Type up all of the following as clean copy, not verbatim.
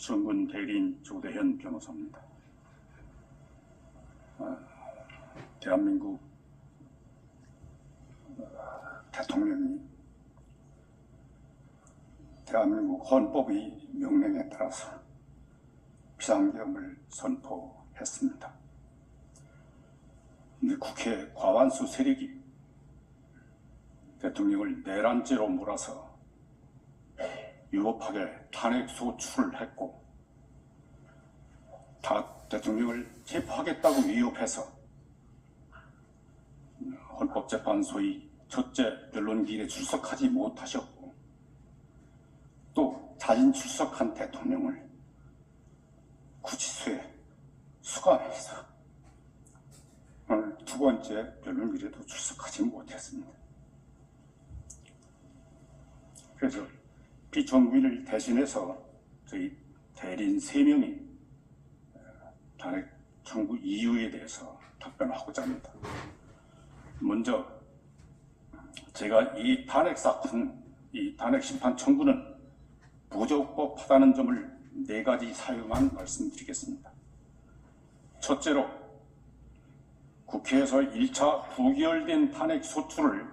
피청군 대리인 조대현 변호사입니다. 대한민국 대통령이 대한민국 헌법의 명령에 따라서 비상계엄을 선포했습니다. 근데 국회 과반수 세력이 대통령을 내란죄로 몰아서 유법하게 탄핵 소추를 했고, 대통령을 체포하겠다고 위협해서 헌법재판소의 첫째 변론기일에 출석하지 못하셨고, 또 자진 출석한 대통령을 구치소에 수감해서 오늘 두 번째 변론기일에도 출석하지 못했습니다. 그래서 피청구인을 대신해서 저희 대리인 3명이 탄핵 청구 이유에 대해서 답변하고자 합니다. 먼저 제가 이 탄핵 사건, 이 탄핵 심판 청구는 부적법하다는 점을 4가지 사유만 말씀드리겠습니다. 첫째로, 국회에서 1차 부결된 탄핵 소추를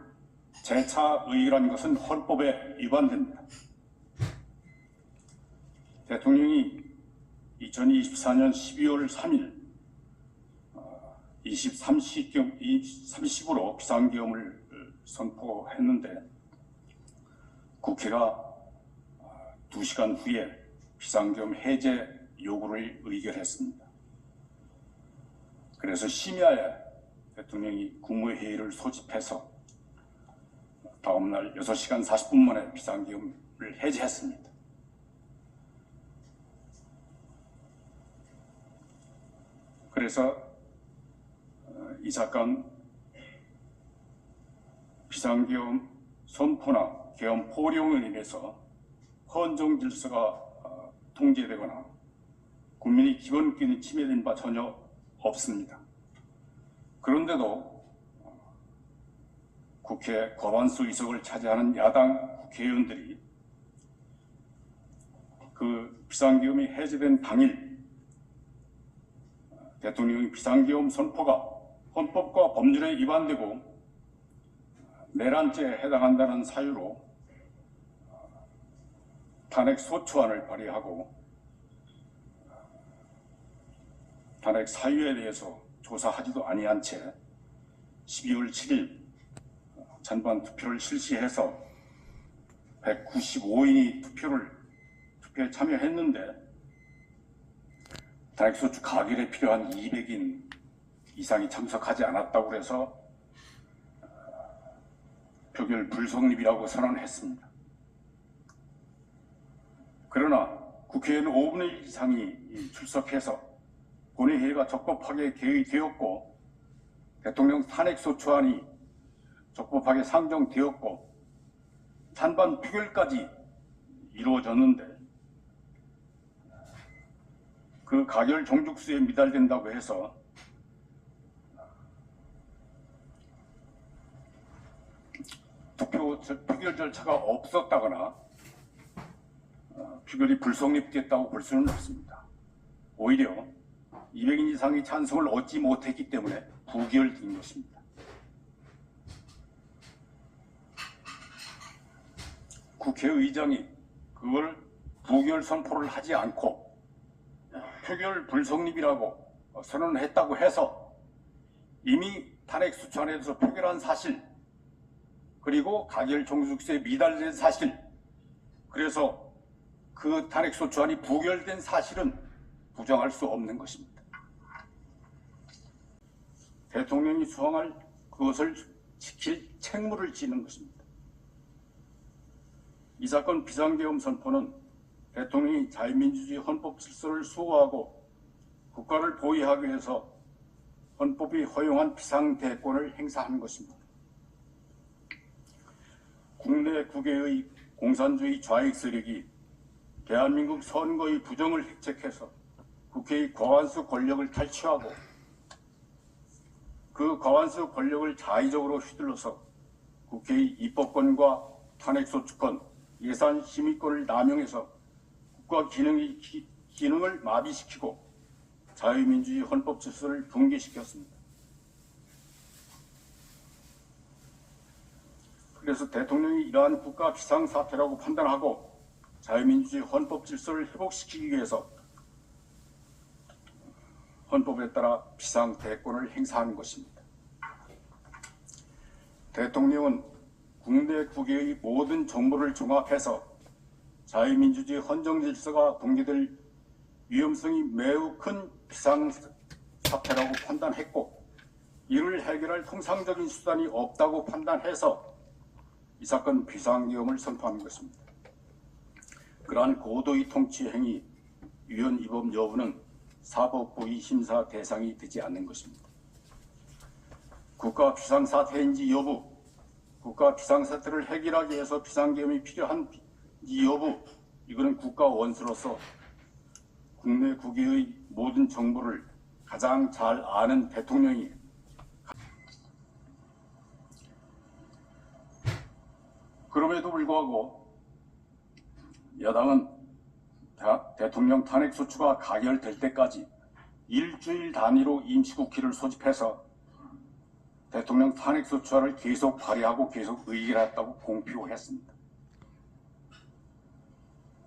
재차 의결한 것은 헌법에 위반됩니다. 대통령이 2024년 12월 3일 30으로 비상계엄을 선포했는데, 국회가 2시간 후에 비상계엄 해제 요구를 의결했습니다. 그래서 심야에 대통령이 국무회의를 소집해서 다음날 6시간 40분 만에 비상계엄을 해제했습니다. 그래서 이 사건 비상계엄 선포나 계엄 포령으로 인해서 헌정 질서가 통제되거나 국민의 기본권이 침해된 바 전혀 없습니다. 그런데도 국회 과반수 의석을 차지하는 야당 국회의원들이 그 비상계엄이 해제된 당일 대통령의 비상계엄 선포가 헌법과 법률에 위반되고 내란죄에 해당한다는 사유로 탄핵 소추안을 발의하고 탄핵 사유에 대해서 조사하지도 아니한 채 12월 7일 찬반 투표를 실시해서 195인이 투표에 참여했는데, 탄핵소추 가결에 필요한 200인 이상이 참석하지 않았다고 해서 표결 불성립이라고 선언했습니다. 그러나 국회의원 5분의 1 이상이 출석해서 본회의가 적법하게 개의되었고, 대통령 탄핵소추안이 적법하게 상정되었고, 찬반 표결까지 이루어졌는데, 그 가결 종족수에 미달된다고 해서 표결 절차가 없었다거나 표결이 불성립됐다고 볼 수는 없습니다. 오히려 200인 이상의 찬성을 얻지 못했기 때문에 부결된 것입니다. 국회의장이 그걸 부결 선포를 하지 않고 표결 불성립이라고 선언했다고 해서 이미 탄핵 소추안에 대해서 표결한 사실, 그리고 가결 종속수에 미달된 사실, 그래서 그 탄핵 소추안이 부결된 사실은 부정할 수 없는 것입니다. 대통령이 수행할 그것을 지킬 책무를 지는 것입니다. 이 사건 비상계엄 선포는 대통령이 자유민주주의 헌법 질서를 수호하고 국가를 보위하기 위해서 헌법이 허용한 비상대권을 행사한 것입니다. 국내 국외의 공산주의 좌익 세력이 대한민국 선거의 부정을 획책해서 국회의 과반수 권력을 탈취하고 그 과반수 권력을 자의적으로 휘둘러서 국회의 입법권과 탄핵소추권, 예산 심의권을 남용해서 국가 기능의 기능을 마비시키고 자유민주주의 헌법 질서를 붕괴시켰습니다. 그래서 대통령이 이러한 국가 비상사태라고 판단하고 자유민주주의 헌법 질서를 회복시키기 위해서 헌법에 따라 비상대권을 행사하는 것입니다. 대통령은 국내 국외의 모든 정보를 종합해서 자유민주주의 헌정 질서가 붕괴될 위험성이 매우 큰 비상사태라고 판단했고, 이를 해결할 통상적인 수단이 없다고 판단해서 이 사건 비상계엄을 선포하는 것입니다. 그러한 고도의 통치 행위, 위헌 위법 여부는 사법고의 심사 대상이 되지 않는 것입니다. 국가 비상사태인지 여부, 국가 비상사태를 해결하기 위해서 비상계엄이 필요한지 여부, 이거는 국가 원수로서 국내 국외의 모든 정보를 가장 잘 아는 대통령이 그럼에도 불구하고 야당은 대통령 탄핵소추가 가결될 때까지 일주일 단위로 임시국회를 소집해서 대통령 탄핵소추안을 계속 발의하고 계속 의결했다고 공표했습니다.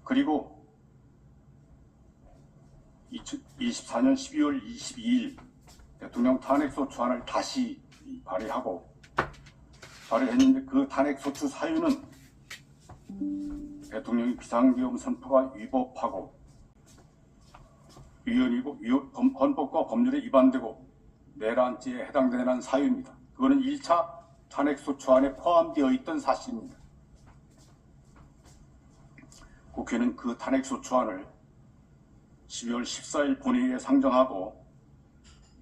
그리고 2024년 12월 22일 대통령 탄핵소추안을 다시 발의했는데 그 탄핵소추 사유는 대통령이 비상계엄 선포가 위법하고 위헌이고 헌법과 법률에 위반되고 내란죄에 해당되는 사유입니다. 그거는 1차 탄핵소추안에 포함되어 있던 사실입니다. 국회는 그 탄핵소추안을 12월 14일 본회의에 상정하고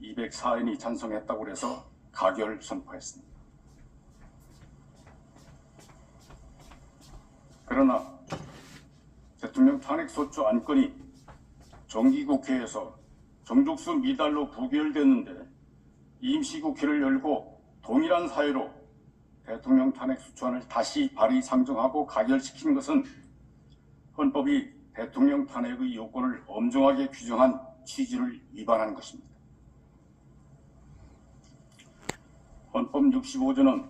204인이 찬성했다고 해서 가결 선포했습니다. 그러나 대통령 탄핵소추 안건이 정기국회에서 정족수 미달로 부결됐는데 임시국회를 열고 동일한 사유로 대통령 탄핵소추안을 다시 발의 상정하고 가결시킨 것은 헌법이 대통령 탄핵의 요건을 엄중하게 규정한 취지를 위반한 것입니다. 헌법 65조는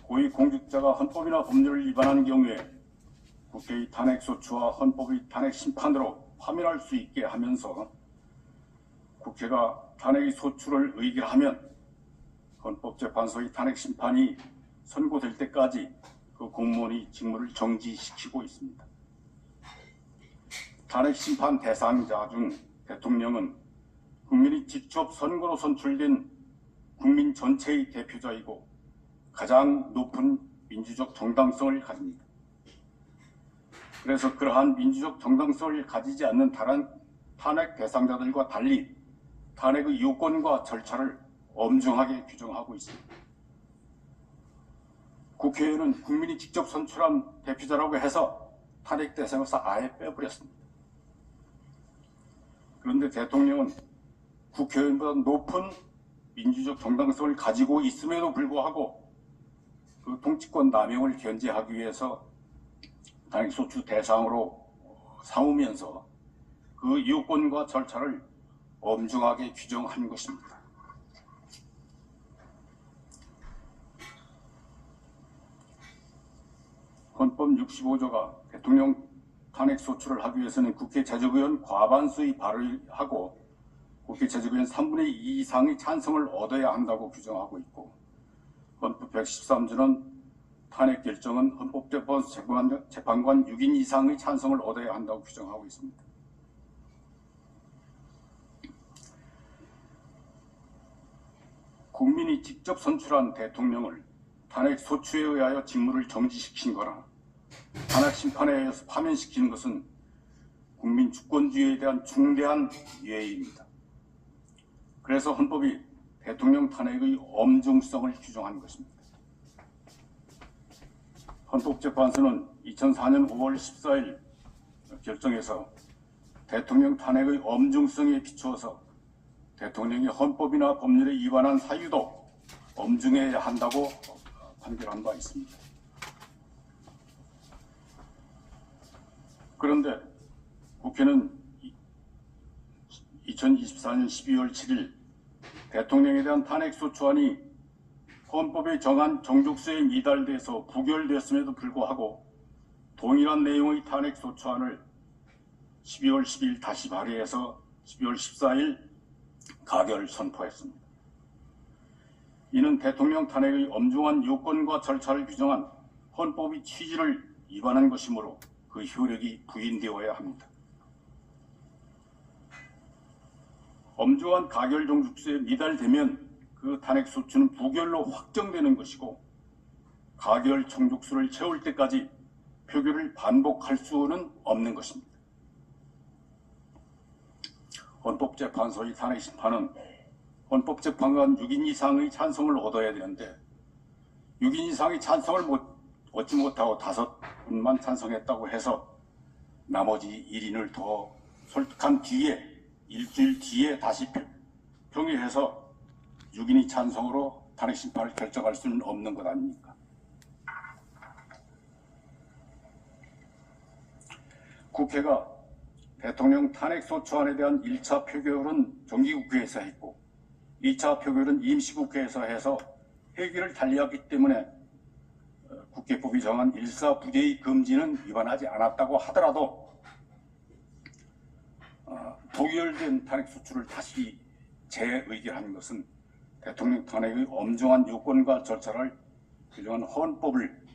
고위공직자가 헌법이나 법률을 위반한 경우에 국회의 탄핵소추와 헌법의 탄핵심판으로 파면할 수 있게 하면서 국회가 탄핵의 소추를 의결하면 헌법재판소의 탄핵심판이 선고될 때까지 그 공무원의 직무를 정지시키고 있습니다. 탄핵심판 대상자 중 대통령은 국민이 직접 선거로 선출된 국민 전체의 대표자이고 가장 높은 민주적 정당성을 가집니다. 그래서 그러한 민주적 정당성을 가지지 않는 다른 탄핵 대상자들과 달리 탄핵의 요건과 절차를 엄중하게 규정하고 있습니다. 국회의원은 국민이 직접 선출한 대표자라고 해서 탄핵 대상에서 아예 빼버렸습니다. 그런데 대통령은 국회의원보다 높은 민주적 정당성을 가지고 있음에도 불구하고 그 통치권 남용을 견제하기 위해서 탄핵소추 대상으로 삼으면서 그 요건과 절차를 엄중하게 규정한 것입니다. 헌법 65조가 대통령 탄핵소추를 하기 위해서는 국회 재적의원 과반수의 발의하고 국회 재적의원 3분의 2 이상의 찬성을 얻어야 한다고 규정하고 있고, 헌법 113조는 탄핵 결정은 헌법재판소 재판관 6인 이상의 찬성을 얻어야 한다고 규정하고 있습니다. 국민이 직접 선출한 대통령을 탄핵 소추에 의하여 직무를 정지시킨 거나 탄핵 심판에 의해서 파면시키는 것은 국민 주권주의에 대한 중대한 예의입니다. 그래서 헌법이 대통령 탄핵의 엄중성을 규정한 것입니다. 헌법재판소는 2004년 5월 14일 결정에서 대통령 탄핵의 엄중성에 비추어서 대통령이 헌법이나 법률에 위반한 사유도 엄중해야 한다고 판결한 바 있습니다. 그런데 국회는 2024년 12월 7일 대통령에 대한 탄핵소추안이 헌법에 정한 정족수에 미달돼서 부결됐음에도 불구하고 동일한 내용의 탄핵소추안을 12월 10일 다시 발의해서 12월 14일 가결 선포했습니다. 이는 대통령 탄핵의 엄중한 요건과 절차를 규정한 헌법의 취지를 위반한 것이므로 그 효력이 부인되어야 합니다. 엄중한 가결 정족수에 미달되면 그 탄핵소추는 부결로 확정되는 것이고 가결 정족수를 채울 때까지 표결을 반복할 수는 없는 것입니다. 헌법재판소의 탄핵심판은 헌법재판관 6인 이상의 찬성을 얻어야 되는데 6인 이상의 찬성을 얻지 못하고 5분만 찬성했다고 해서 나머지 1인을 더 설득한 뒤에 일주일 뒤에 다시 평의해서 6인이 찬성으로 탄핵심판을 결정할 수는 없는 것 아닙니까? 국회가 대통령 탄핵소추안에 대한 1차 표결은 정기국회에서 했고 2차 표결은 임시국회에서 해서 회기를 달리했기 때문에 국회법이 정한 일사부재의 금지는 위반하지 않았다고 하더라도 부결된 탄핵소추를 다시 재의결하는 것은 대통령 탄핵의 엄중한 요건과 절차를 규정한 헌법을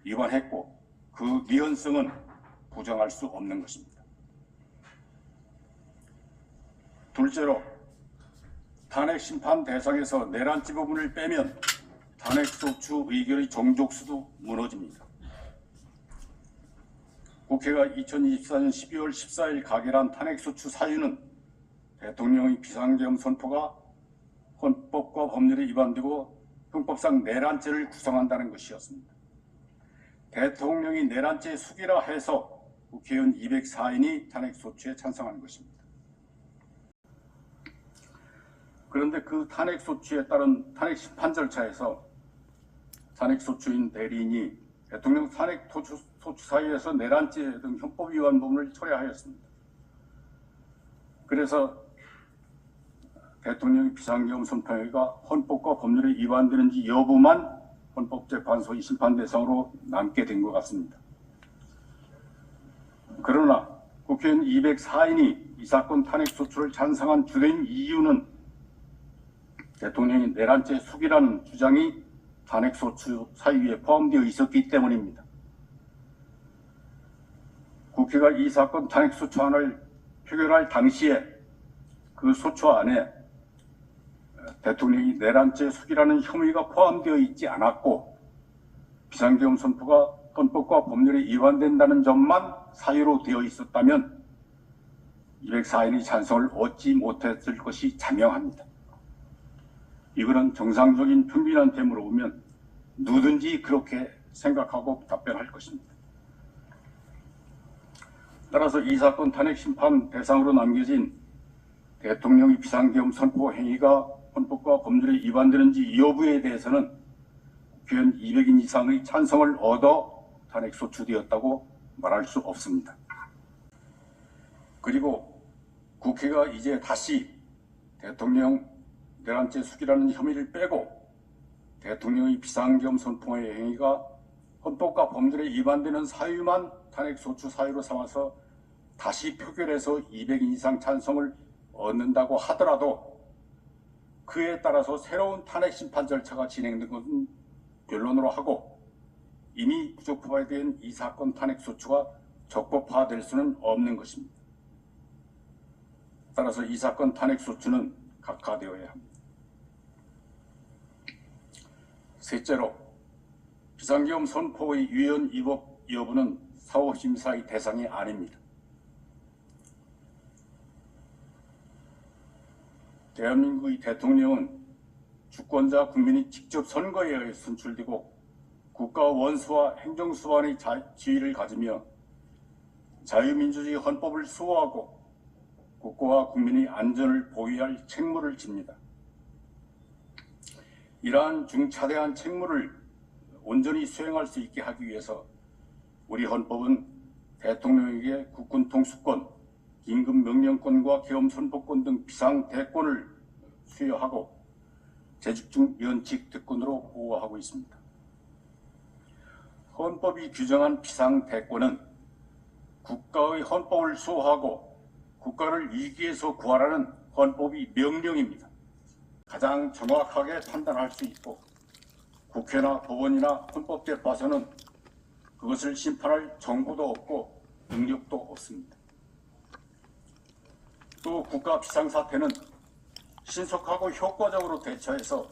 위반했고 그 위헌성은 부정할 수 없는 것입니다. 둘째로 탄핵심판 대상에서 내란죄 부분을 빼면 탄핵소추 의결의 정족수도 무너집니다. 국회가 2024년 12월 14일 가결한 탄핵소추 사유는 대통령의 비상계엄 선포가 헌법과 법률에 위반되고 형법상 내란죄를 구성한다는 것이었습니다. 대통령이 내란죄 수기라 해서 국회의원 204인이 탄핵소추에 찬성한 것입니다. 그런데 그 탄핵소추에 따른 탄핵심판 절차에서 탄핵소추인 대리인이 대통령 탄핵소추 사유에서 내란죄 등 형법 위반 부분을 철회하였습니다. 그래서 대통령의 비상계엄 선포가 헌법과 법률에 위반되는지 여부만 헌법재판소의 심판 대상으로 남게 된 것 같습니다. 그러나 국회의원 204인이 이 사건 탄핵소추를 찬성한 주된 이유는 대통령이 내란죄 수기라는 주장이 탄핵소추 사유에 포함되어 있었기 때문입니다. 국회가 이 사건 탄핵소추안을 표결할 당시에 그 소추안에 대통령이 내란죄 수기라는 혐의가 포함되어 있지 않았고 비상계엄 선포가 헌법과 법률에 위반된다는 점만 사유로 되어 있었다면 204인이 찬성을 얻지 못했을 것이 자명합니다. 이거는 정상적인 평민한테 물어보면 누구든지 그렇게 생각하고 답변할 것입니다. 따라서 이 사건 탄핵심판 대상으로 남겨진 대통령의 비상계엄 선포 행위가 헌법과 법률에 위반되는지 여부에 대해서는 국회의원 200인 이상의 찬성을 얻어 탄핵소추되었다고 말할 수 없습니다. 그리고 국회가 이제 다시 대통령 내란죄 수기라는 혐의를 빼고 대통령의 비상계엄 선포의 행위가 헌법과 법률에 위반되는 사유만 탄핵소추 사유로 삼아서 다시 표결해서 200인 이상 찬성을 얻는다고 하더라도 그에 따라서 새로운 탄핵심판 절차가 진행된 것은 변론으로 하고 이미 부적법화된 이 사건 탄핵소추가 적법화될 수는 없는 것입니다. 따라서 이 사건 탄핵소추는 각하되어야 합니다. 셋째로 비상계엄 선포의 위헌 위법 여부는 사법심사의 대상이 아닙니다. 대한민국의 대통령은 주권자 국민이 직접 선거에 의해 선출되고 국가 원수와 행정수반의 지위를 가지며 자유민주주의 헌법을 수호하고 국가와 국민의 안전을 보위할 책무를 집니다. 이러한 중차대한 책무를 온전히 수행할 수 있게 하기 위해서 우리 헌법은 대통령에게 국군 통수권, 긴급 명령 임명권과 계엄 선포권 등 비상대권을 수여하고 재직 중 면책 특권으로 보호하고 있습니다. 헌법이 규정한 비상대권은 국가의 헌법을 수호하고 국가를 위기에서 구하라는 헌법이 명령입니다. 가장 정확하게 판단할 수 있고 국회나 법원이나 헌법재판소는 그것을 심판할 정보도 없고 능력도 없습니다. 또 국가 비상사태는 신속하고 효과적으로 대처해서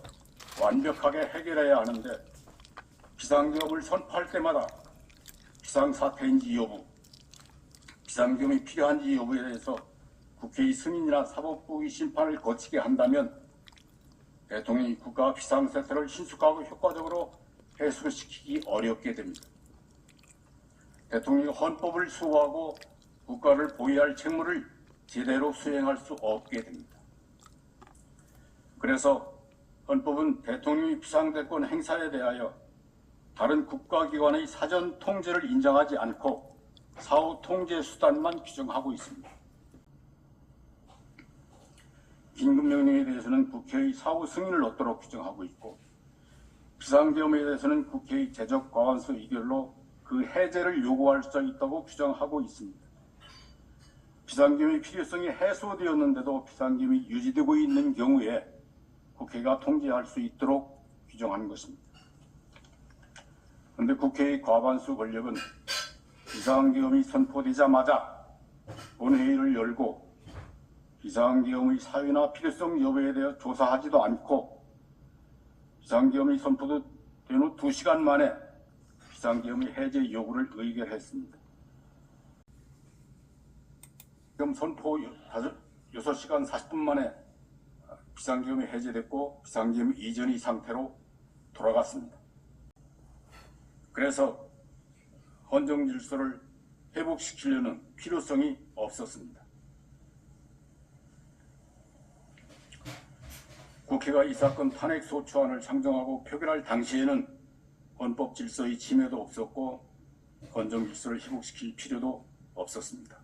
완벽하게 해결해야 하는데 비상계엄을 선포할 때마다 비상사태인지 여부, 비상계엄이 필요한지 여부에 대해서 국회의 승인이나 사법부의 심판을 거치게 한다면 대통령이 국가 비상사태를 신속하고 효과적으로 해소시키기 어렵게 됩니다. 대통령이 헌법을 수호하고 국가를 보위할 책무를 제대로 수행할 수 없게 됩니다. 그래서 헌법은 대통령의 비상대권 행사에 대하여 다른 국가기관의 사전 통제를 인정하지 않고 사후 통제 수단만 규정하고 있습니다. 긴급명령에 대해서는 국회의 사후 승인을 얻도록 규정하고 있고 비상계엄에 대해서는 국회의 제적과반수 의결로 그 해제를 요구할 수 있다고 규정하고 있습니다. 비상계엄의 필요성이 해소되었는데도 비상계엄이 유지되고 있는 경우에 국회가 통제할 수 있도록 규정한 것입니다. 그런데 국회의 과반수 권력은 비상계엄이 선포되자마자 본회의를 열고 비상계엄의 사유나 필요성 여부에 대해 조사하지도 않고 비상계엄이 선포된 후 2시간 만에 비상계엄의 해제 요구를 의결했습니다. 계엄 선포 6시간 40분 만에 비상계엄이 해제됐고 비상계엄 이전의 상태로 돌아갔습니다. 그래서 헌정 질서를 회복시키려는 필요성이 없었습니다. 국회가 이 사건 탄핵 소추안을 상정하고 표결할 당시에는 헌법 질서의 침해도 없었고 헌정 질서를 회복시킬 필요도 없었습니다.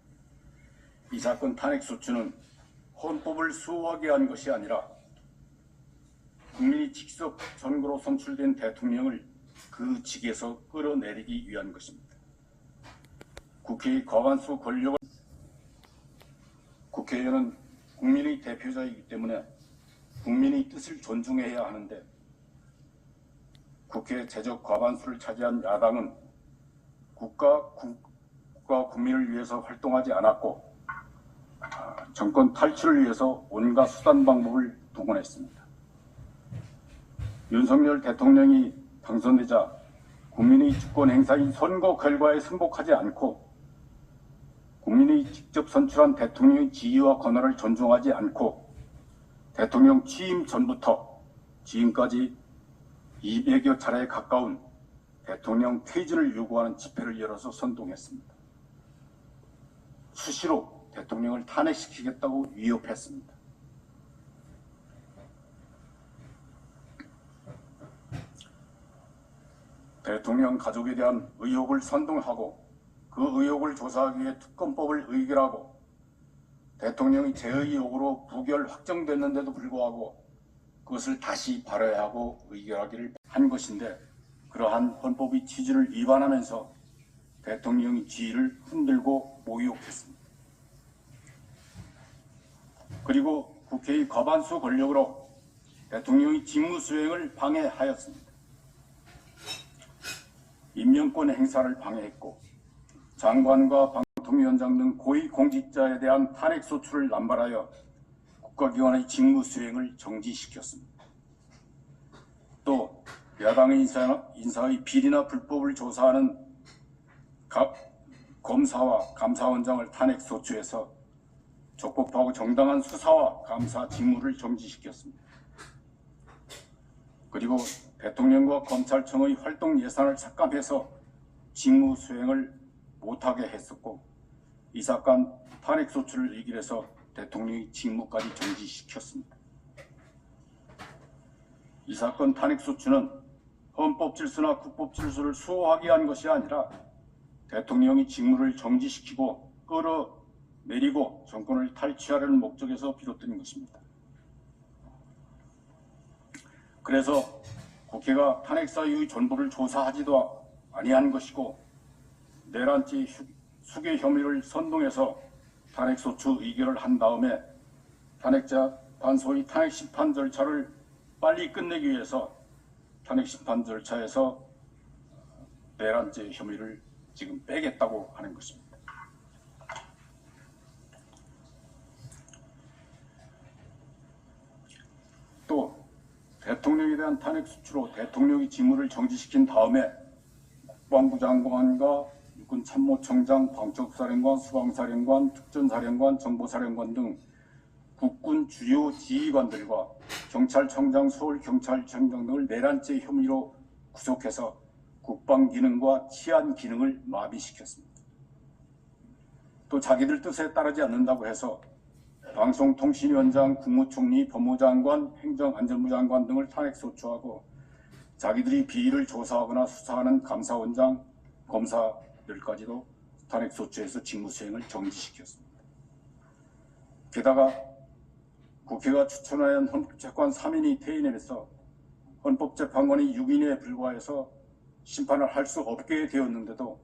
이 사건 탄핵 소추는 헌법을 수호하게 한 것이 아니라 국민이 직접 선거로 선출된 대통령을 그 직에서 끌어내리기 위한 것입니다. 국회의 과반수 권력을 국회의원은 국민의 대표자이기 때문에 국민의 뜻을 존중해야 하는데 국회 제적 과반수를 차지한 야당은 국가 국민을 위해서 활동하지 않았고 정권 탈출을 위해서 온갖 수단 방법을 동원했습니다. 윤석열 대통령이 당선되자 국민의 주권 행사인 선거 결과에 승복하지 않고 국민이 직접 선출한 대통령의 지위와 권한을 존중하지 않고 대통령 취임 전부터 지금까지 200여 차례에 가까운 대통령 퇴진을 요구하는 집회를 열어서 선동했습니다. 수시로 대통령을 탄핵시키겠다고 위협했습니다. 대통령 가족에 대한 의혹을 선동하고 그 의혹을 조사하기 위해 특검법을 의결하고 대통령이 재의 의혹으로 부결 확정됐는데도 불구하고 그것을 다시 발의하고 의결하기를 한 것인데 그러한 헌법의 취지를 위반하면서 대통령의 지위를 흔들고 모욕했습니다. 그리고 국회의 과반수 권력으로 대통령의 직무 수행을 방해하였습니다. 임명권 행사를 방해했고 장관과 방통위원장 등 고위 공직자에 대한 탄핵 소추를 남발하여 국가기관의 직무 수행을 정지시켰습니다. 또 야당의 인사의 비리나 불법을 조사하는 검사와 감사원장을 탄핵 소추해서 적법하고 정당한 수사와 감사 직무를 정지시켰습니다. 그리고 대통령과 검찰청의 활동 예산을 삭감해서 직무 수행을 못하게 했었고 이 사건 탄핵 소추를 의결해서 대통령의 직무까지 정지시켰습니다. 이 사건 탄핵 소추는 헌법 질서나 국법 질서를 수호하기 위한 것이 아니라 대통령이 직무를 정지시키고 내리고 정권을 탈취하려는 목적에서 비롯된 것입니다. 그래서 국회가 탄핵 사유의 전부를 조사하지도 아니한 것이고 내란죄 수괴 혐의를 선동해서 탄핵소추 의결을 한 다음에 탄핵재판소의 탄핵심판 절차를 빨리 끝내기 위해서 탄핵심판 절차에서 내란죄 혐의를 지금 빼겠다고 하는 것입니다. 또 대통령에 대한 탄핵소추로 대통령의 직무를 정지시킨 다음에 국방부 장관과 육군참모총장, 방첩사령관, 수방사령관, 특전사령관, 정보사령관 등 국군 주요 지휘관들과 경찰청장, 서울경찰청장 등을 내란죄 혐의로 구속해서 국방기능과 치안기능을 마비시켰습니다. 또 자기들 뜻에 따르지 않는다고 해서 방송통신위원장, 국무총리, 법무장관, 행정안전부 장관 등을 탄핵소추하고 자기들이 비리를 조사하거나 수사하는 감사원장, 검사들까지도 탄핵소추해서 직무수행을 정지시켰습니다. 게다가 국회가 추천하는 헌법재판 3인이 퇴임해서 헌법재판관이 6인에 불과해서 심판을 할 수 없게 되었는데도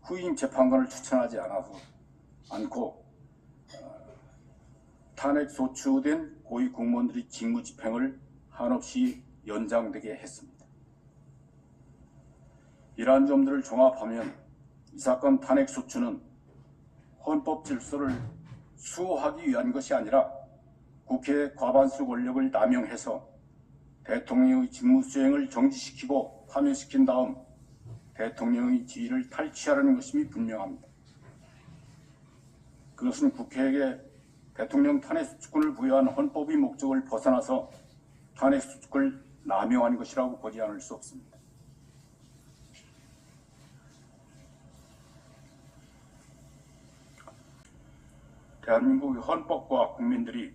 후임 재판관을 추천하지 않고 탄핵 소추된 고위 공무원들이 직무 집행을 한없이 연장되게 했습니다. 이러한 점들을 종합하면 이 사건 탄핵 소추는 헌법 질서를 수호하기 위한 것이 아니라 국회의 과반수 권력을 남용해서 대통령의 직무 수행을 정지시키고 파면시킨 다음 대통령의 지위를 탈취하려는 것임이 분명합니다. 그것은 국회에게 대통령 탄핵수칙권을 부여한 헌법의 목적을 벗어나서 탄핵수칙을 남용한 것이라고 보지 않을 수 없습니다. 대한민국의 헌법과 국민들이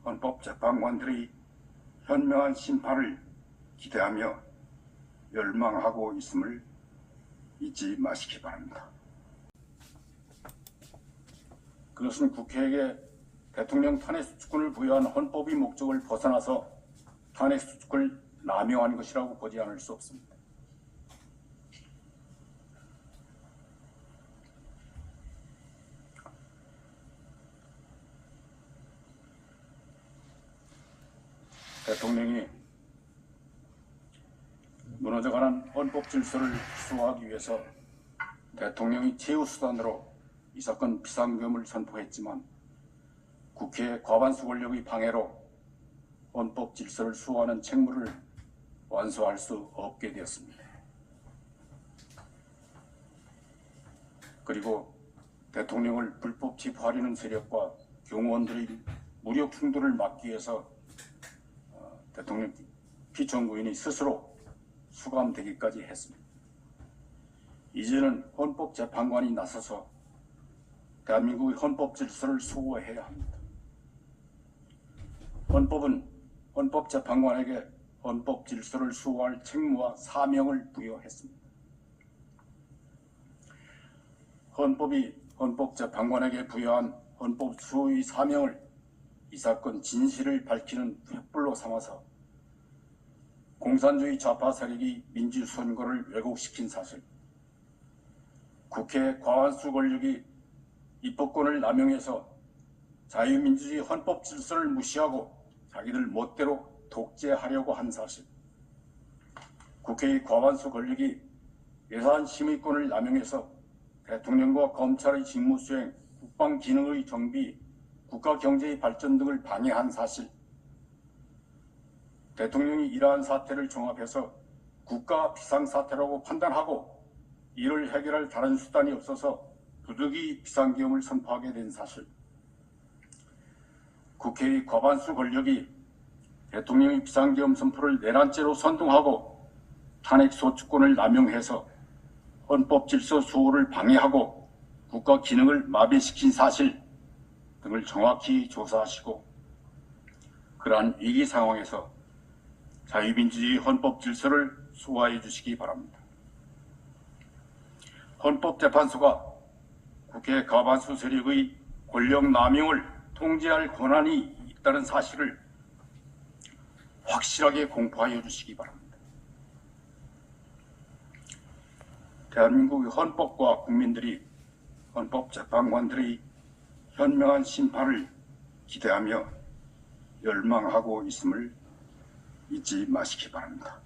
헌법재판관들의 현명한 심판을 기대하며 열망하고 있음을 잊지 마시기 바랍니다. 그것은 국회에게 대통령 탄핵수칙권을 부여한 헌법의 목적을 벗어나서 탄핵수칙을 남용한 것이라고 보지 않을 수 없습니다. 대통령이 무너져가는 헌법 질서를 수호하기 위해서 대통령이 최우수단으로 이 사건 비상계엄을 선포했지만 국회의 과반수 권력의 방해로 헌법 질서를 수호하는 책무를 완수할 수 없게 되었습니다. 그리고 대통령을 불법 체포하려는 세력과 경호원들의 무력 충돌을 막기 위해서 대통령 피청구인이 스스로 수감되기까지 했습니다. 이제는 헌법재판관이 나서서 대한민국의 헌법 질서를 수호해야 합니다. 헌법은 헌법재판관에게 헌법 질서를 수호할 책무와 사명을 부여했습니다. 헌법이 헌법재판관에게 부여한 헌법 수호의 사명을 이 사건 진실을 밝히는 횃불로 삼아서 공산주의 좌파 세력이 민주선거를 왜곡시킨 사실, 국회 과반수 권력이 입법권을 남용해서 자유민주주의 헌법 질서를 무시하고 자기들 멋대로 독재하려고 한 사실, 국회의 과반수 권력이 예산 심의권을 남용해서 대통령과 검찰의 직무수행, 국방기능의 정비, 국가경제의 발전 등을 방해한 사실, 대통령이 이러한 사태를 종합해서 국가 비상사태라고 판단하고 이를 해결할 다른 수단이 없어서 부득이 비상계엄을 선포하게 된 사실, 국회의 과반수 권력이 대통령의 비상계엄 선포를 내란죄로 선동하고 탄핵소추권을 남용해서 헌법 질서 수호를 방해하고 국가 기능을 마비시킨 사실 등을 정확히 조사하시고 그러한 위기 상황에서 자유민주주의 헌법 질서를 수호해 주시기 바랍니다. 헌법재판소가 국회 과반수 세력의 권력 남용을 통제할 권한이 있다는 사실을 확실하게 공포하여 주시기 바랍니다. 대한민국의 헌법과 국민들이 헌법재판관들의 현명한 심판을 기대하며 열망하고 있음을 잊지 마시기 바랍니다.